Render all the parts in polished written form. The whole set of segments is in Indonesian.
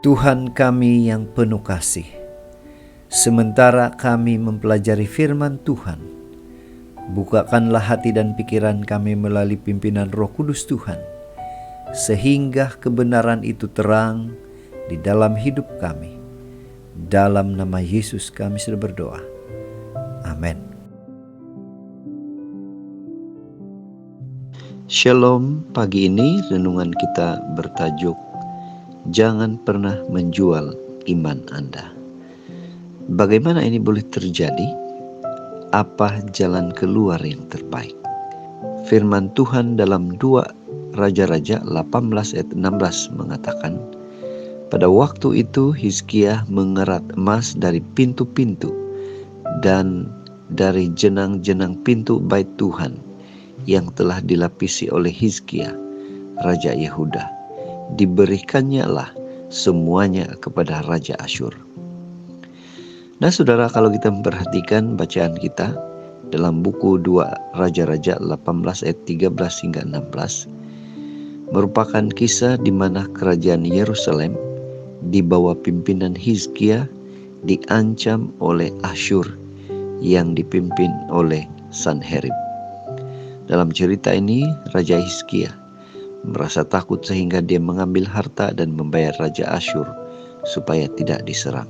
Tuhan kami yang penuh kasih, sementara kami mempelajari firman Tuhan, bukakanlah hati dan pikiran kami melalui pimpinan Roh Kudus Tuhan, sehingga kebenaran itu terang di dalam hidup kami. Dalam nama Yesus kami sudah berdoa. Amin. Shalom, pagi ini renungan kita bertajuk Jangan pernah menjual iman Anda. Bagaimana ini boleh terjadi? Apa jalan keluar yang terbaik? Firman Tuhan dalam 2 Raja-Raja 18 ayat 16 mengatakan, pada waktu itu Hizkia mengerat emas dari pintu-pintu dan dari jenang-jenang pintu bait Tuhan yang telah dilapisi oleh Hizkia, Raja Yehuda. Diberikannya lah semuanya kepada Raja Asyur. Nah saudara, kalau kita memperhatikan bacaan kita dalam buku 2 Raja-Raja 18 ayat 13 hingga 16, merupakan kisah di mana kerajaan Yerusalem di bawah pimpinan Hizkia diancam oleh Asyur yang dipimpin oleh Sanherib. Dalam cerita ini, Raja Hizkia merasa takut sehingga dia mengambil harta dan membayar Raja Asyur supaya tidak diserang.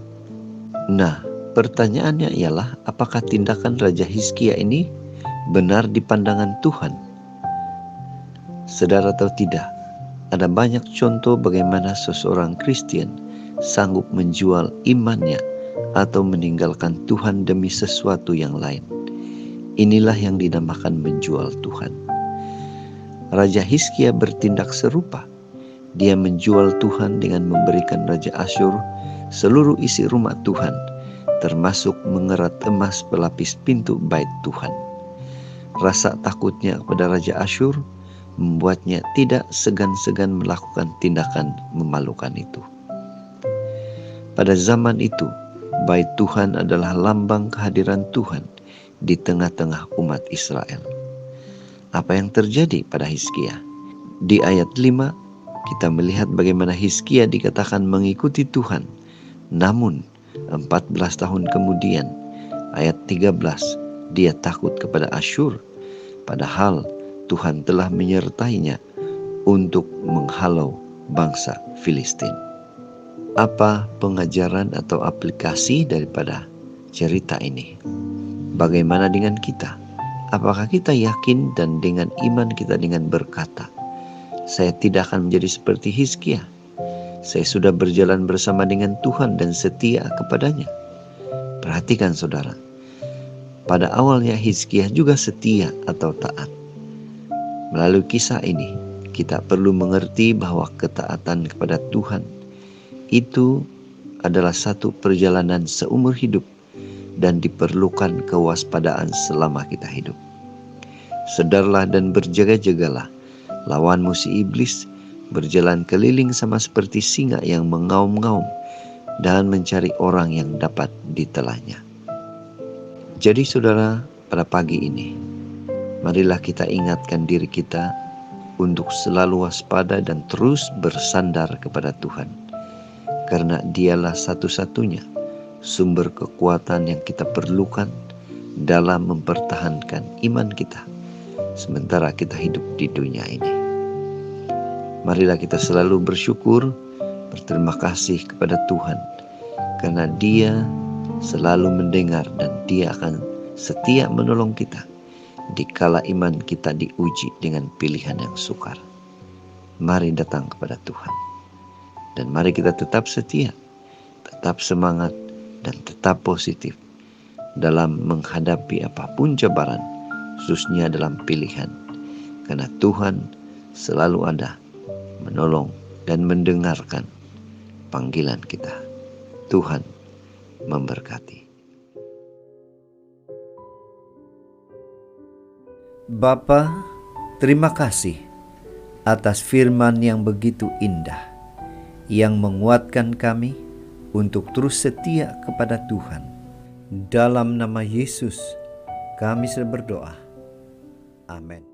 Nah, pertanyaannya ialah apakah tindakan Raja Hizkia ini benar di pandangan Tuhan? Saudara tahu tidak? Ada banyak contoh bagaimana seseorang Kristen sanggup menjual imannya atau meninggalkan Tuhan demi sesuatu yang lain. Inilah yang dinamakan menjual Tuhan. Raja Hizkia bertindak serupa. Dia menjual Tuhan dengan memberikan Raja Asyur seluruh isi rumah Tuhan, termasuk mengerat emas pelapis pintu bait Tuhan. Rasa takutnya kepada Raja Asyur membuatnya tidak segan-segan melakukan tindakan memalukan itu. Pada zaman itu, bait Tuhan adalah lambang kehadiran Tuhan di tengah-tengah umat Israel. Apa yang terjadi pada Hizkia? Di ayat 5, kita melihat bagaimana Hizkia dikatakan mengikuti Tuhan. Namun, 14 tahun kemudian, ayat 13, dia takut kepada Asyur. Padahal Tuhan telah menyertainya untuk menghalau bangsa Filistin. Apa pengajaran atau aplikasi daripada cerita ini? Bagaimana dengan kita? Apakah kita yakin dan dengan iman kita dengan berkata, saya tidak akan menjadi seperti Hizkia. Saya sudah berjalan bersama dengan Tuhan dan setia kepadanya. Perhatikan saudara, pada awalnya Hizkia juga setia atau taat. Melalui kisah ini, kita perlu mengerti bahwa ketaatan kepada Tuhan itu adalah satu perjalanan seumur hidup dan diperlukan kewaspadaan selama kita hidup. Sedarlah dan berjaga-jagalah, lawanmu si iblis berjalan keliling sama seperti singa yang mengaum-ngaum dan mencari orang yang dapat ditelannya. Jadi saudara, pada pagi ini, marilah kita ingatkan diri kita untuk selalu waspada dan terus bersandar kepada Tuhan. Karena dialah satu-satunya sumber kekuatan yang kita perlukan dalam mempertahankan iman kita sementara kita hidup di dunia ini. Marilah kita selalu bersyukur, berterima kasih kepada Tuhan karena Dia selalu mendengar dan Dia akan setia menolong kita dikala iman kita diuji dengan pilihan yang sukar. Mari datang kepada Tuhan dan mari kita tetap setia, tetap semangat dan tetap positif dalam menghadapi apapun cabaran, khususnya dalam pilihan. Karena Tuhan selalu ada menolong dan mendengarkan panggilan kita. Tuhan memberkati. Bapa, terima kasih atas firman yang begitu indah, yang menguatkan kami untuk terus setia kepada Tuhan. Dalam nama Yesus, kami berdoa. Amin.